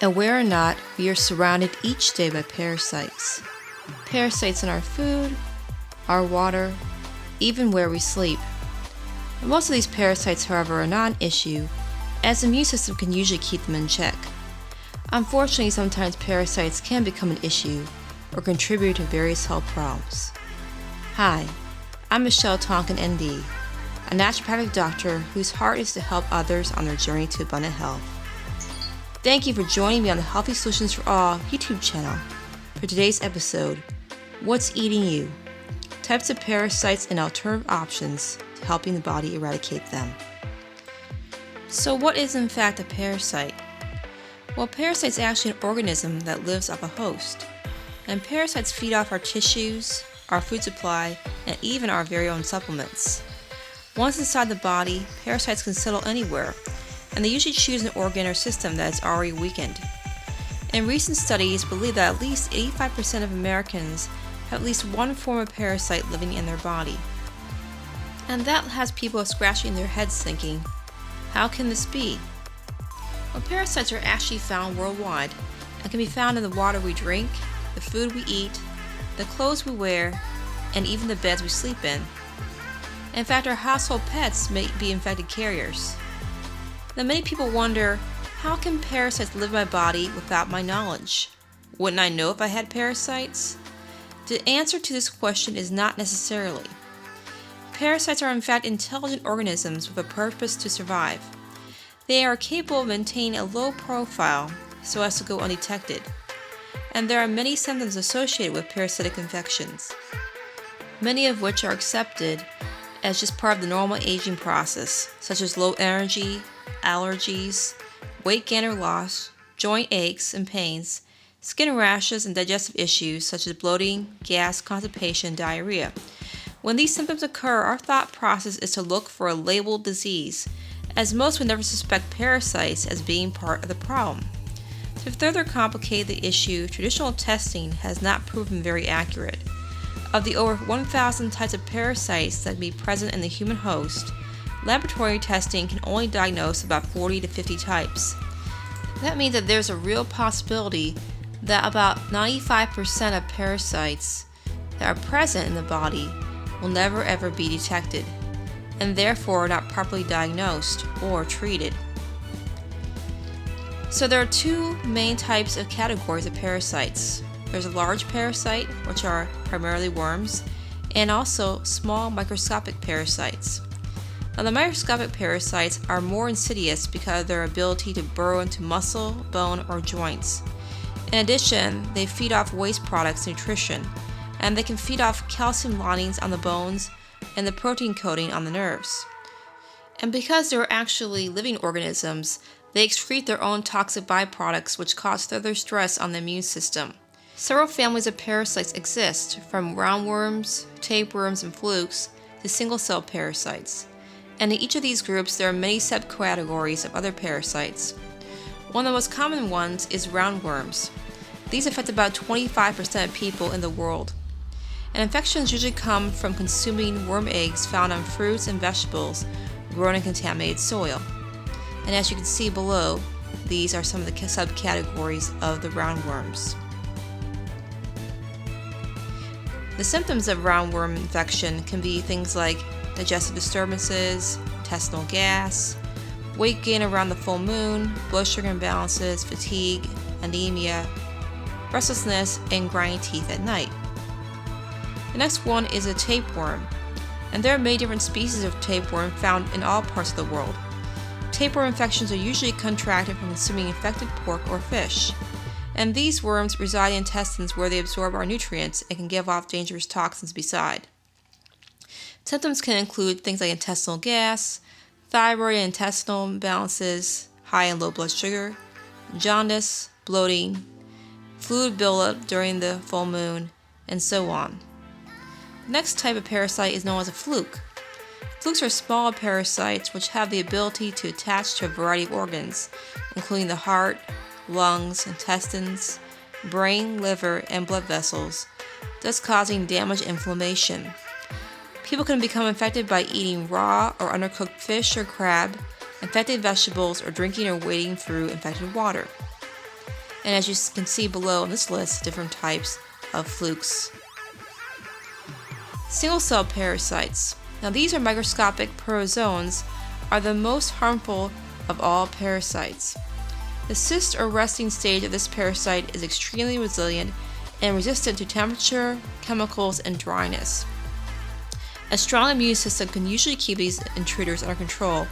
Aware or not, we are surrounded each day by parasites. Parasites in our food, our water, even where we sleep. Most of these parasites, however, are not an issue, as the immune system can usually keep them in check. Unfortunately, sometimes parasites can become an issue or contribute to various health problems. Hi, I'm Tonkin ND, a naturopathic doctor whose heart is to help others on their journey to abundant health. Thank you for joining me on the Healthy Solutions for All YouTube channel for today's episode, What's Eating You? Types of parasites and alternative options to helping the body eradicate them. So what is in fact a parasite? Well, parasite is actually an organism that lives off a host. And parasites feed off our tissues, our food supply, and even our very own supplements. Once inside the body, parasites can settle anywhere, and they usually choose an organ or system that is already weakened. And recent studies believe that at least 85% of Americans have at least one form of parasite living in their body. And that has people scratching their heads thinking, how can this be? Well, parasites are actually found worldwide and can be found in the water we drink, the food we eat, the clothes we wear, and even the beds we sleep in. In fact, our household pets may be infected carriers. Now, many people wonder, how can parasites live in my body without my knowledge? Wouldn't I know if I had parasites? The answer to this question is not necessarily. Parasites are in fact intelligent organisms with a purpose to survive. They are capable of maintaining a low profile so as to go undetected. And there are many symptoms associated with parasitic infections, many of which are accepted as just part of the normal aging process, such as low energy, allergies, weight gain or loss, joint aches and pains, skin rashes, and digestive issues such as bloating, gas, constipation, and diarrhea. When these symptoms occur, our thought process is to look for a labeled disease, as most would never suspect parasites as being part of the problem. To further complicate the issue, traditional testing has not proven very accurate. Of the over 1,000 types of parasites that may be present in the human host, laboratory testing can only diagnose about 40 to 50 types. That means that there's a real possibility that about 95% of parasites that are present in the body will never ever be detected, and therefore not properly diagnosed or treated. So there are two main types of categories of parasites. There's a large parasite, which are primarily worms, and also small microscopic parasites. Now, the microscopic parasites are more insidious because of their ability to burrow into muscle, bone, or joints. In addition, they feed off waste products nutrition, and they can feed off calcium linings on the bones and the protein coating on the nerves. And because they're actually living organisms, they excrete their own toxic byproducts, which cause further stress on the immune system. Several families of parasites exist, from roundworms, tapeworms, and flukes to single-cell parasites. And in each of these groups, there are many subcategories of other parasites. One of the most common ones is roundworms. These affect about 25% of people in the world. And infections usually come from consuming worm eggs found on fruits and vegetables grown in contaminated soil. And as you can see below, these are some of the subcategories of the roundworms. The symptoms of roundworm infection can be things like digestive disturbances, intestinal gas, weight gain around the full moon, blood sugar imbalances, fatigue, anemia, restlessness, and grinding teeth at night. The next one is a tapeworm, and there are many different species of tapeworm found in all parts of the world. Tapeworm infections are usually contracted from consuming infected pork or fish, and these worms reside in intestines where they absorb our nutrients and can give off dangerous toxins beside. Symptoms can include things like intestinal gas, thyroid and intestinal imbalances, high and low blood sugar, jaundice, bloating, fluid buildup during the full moon, and so on. The next type of parasite is known as a fluke. Flukes are small parasites which have the ability to attach to a variety of organs, including the heart, lungs, intestines, brain, liver, and blood vessels, thus causing damage and inflammation. People can become infected by eating raw or undercooked fish or crab, infected vegetables, or drinking or wading through infected water. And as you can see below on this list, different types of flukes. Single-cell parasites. Now these are microscopic protozoans, are the most harmful of all parasites. The cyst or resting stage of this parasite is extremely resilient and resistant to temperature, chemicals, and dryness. A strong immune system can usually keep these intruders under control,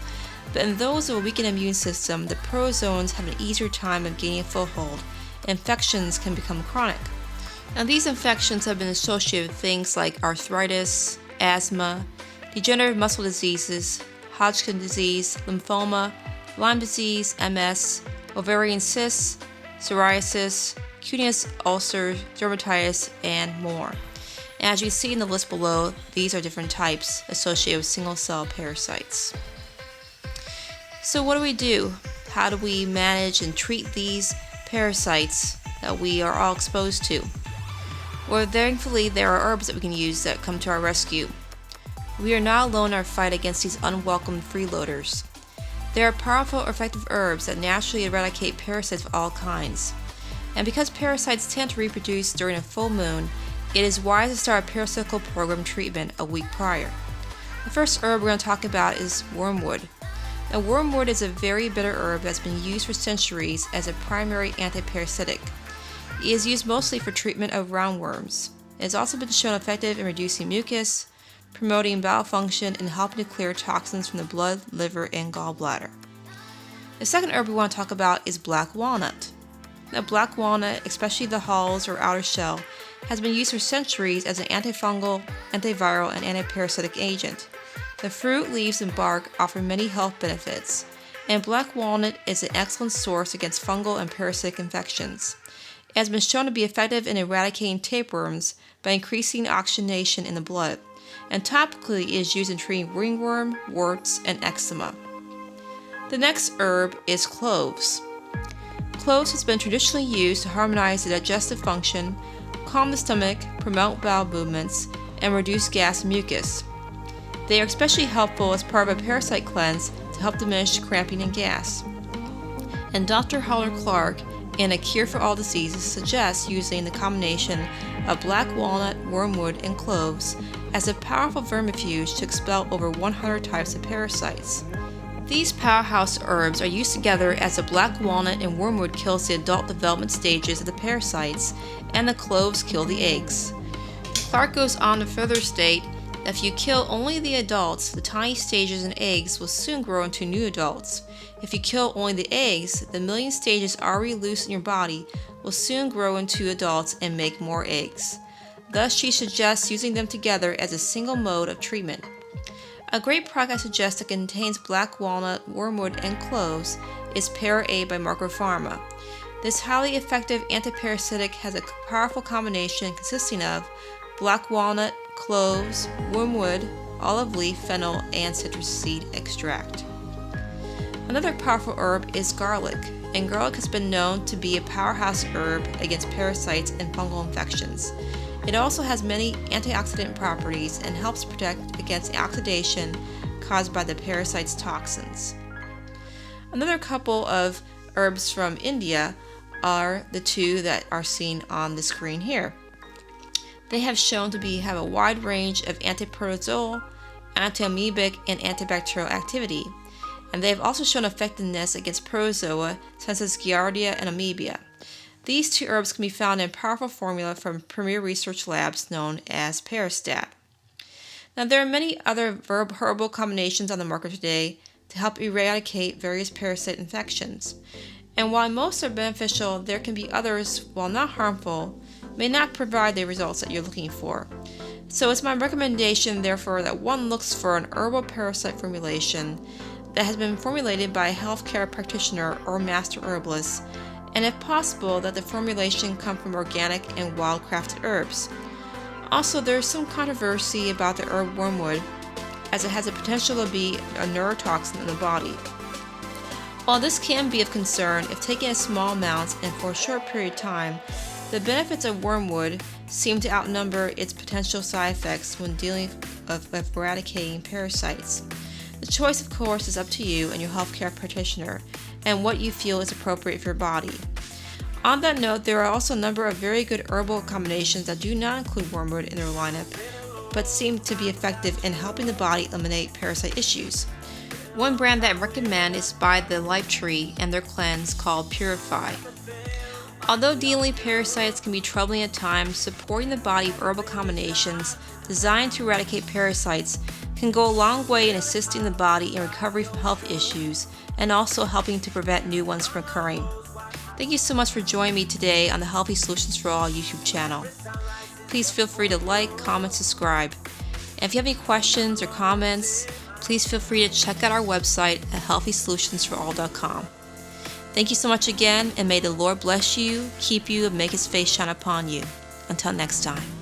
but in those with a weakened immune system, the protozoans have an easier time of gaining a foothold, and infections can become chronic. Now these infections have been associated with things like arthritis, asthma, degenerative muscle diseases, Hodgkin disease, lymphoma, Lyme disease, MS, ovarian cysts, psoriasis, cutaneous ulcers, dermatitis, and more. And as you see in the list below, these are different types associated with single-cell parasites. So what do? How do we manage and treat these parasites that we are all exposed to? Well, thankfully, there are herbs that we can use that come to our rescue. We are not alone in our fight against these unwelcome freeloaders. There are powerful, effective herbs that naturally eradicate parasites of all kinds. And because parasites tend to reproduce during a full moon, it is wise to start a parasitical program treatment a week prior. The first herb we're going to talk about is wormwood. Now, wormwood is a very bitter herb that's been used for centuries as a primary antiparasitic. It is used mostly for treatment of roundworms. It has also been shown effective in reducing mucus, promoting bowel function, and helping to clear toxins from the blood, liver, and gallbladder. The second herb we want to talk about is black walnut. Now, black walnut, especially the hulls or outer shell, has been used for centuries as an antifungal, antiviral, and antiparasitic agent. The fruit, leaves, and bark offer many health benefits, and black walnut is an excellent source against fungal and parasitic infections. It has been shown to be effective in eradicating tapeworms by increasing oxygenation in the blood, and topically it is used in treating ringworm, warts, and eczema. The next herb is cloves. Cloves has been traditionally used to harmonize the digestive function, calm the stomach, promote bowel movements, and reduce gas and mucus. They are especially helpful as part of a parasite cleanse to help diminish cramping and gas. And Dr. Howler Clark, in A Cure for All Diseases, suggests using the combination of black walnut, wormwood, and cloves as a powerful vermifuge to expel over 100 types of parasites. These powerhouse herbs are used together as the black walnut and wormwood kills the adult development stages of the parasites, and the cloves kill the eggs. Clark goes on to further state that if you kill only the adults, the tiny stages and eggs will soon grow into new adults. If you kill only the eggs, the million stages already loose in your body will soon grow into adults and make more eggs. Thus, she suggests using them together as a single mode of treatment. A great product I suggest that contains black walnut, wormwood, and cloves is Para-A by Marco Pharma. This highly effective antiparasitic has a powerful combination consisting of black walnut, cloves, wormwood, olive leaf, fennel, and citrus seed extract. Another powerful herb is garlic, and garlic has been known to be a powerhouse herb against parasites and fungal infections. It also has many antioxidant properties and helps protect against oxidation caused by the parasite's toxins. Another couple of herbs from India are the two that are seen on the screen here. They have shown to have a wide range of antiprotozoal, antiamoebic, and antibacterial activity, and they have also shown effectiveness against protozoa such as Giardia and Amoeba. These two herbs can be found in a powerful formula from premier research labs known as ParaStat. Now, there are many other herbal combinations on the market today to help eradicate various parasite infections. And while most are beneficial, there can be others, while not harmful, may not provide the results that you're looking for. So it's my recommendation, therefore, that one looks for an herbal parasite formulation that has been formulated by a healthcare practitioner or master herbalist, and if possible, that the formulation come from organic and wild-crafted herbs. Also, there is some controversy about the herb wormwood, as it has the potential to be a neurotoxin in the body. While this can be of concern if taken in small amounts and for a short period of time, the benefits of wormwood seem to outnumber its potential side effects when dealing with eradicating parasites. The choice, of course, is up to you and your healthcare practitioner and what you feel is appropriate for your body. On that note, there are also a number of very good herbal combinations that do not include wormwood in their lineup, but seem to be effective in helping the body eliminate parasite issues. One brand that I recommend is by the Life Tree and their cleanse called Purify. Although dealing with parasites can be troubling at times, supporting the body with herbal combinations designed to eradicate parasites can go a long way in assisting the body in recovery from health issues and also helping to prevent new ones from occurring. Thank you so much for joining me today on the Healthy Solutions for All YouTube channel. Please feel free to like, comment, subscribe. And if you have any questions or comments, please feel free to check out our website at healthysolutionsforall.com. Thank you so much again, and may the Lord bless you, keep you, and make His face shine upon you. Until next time.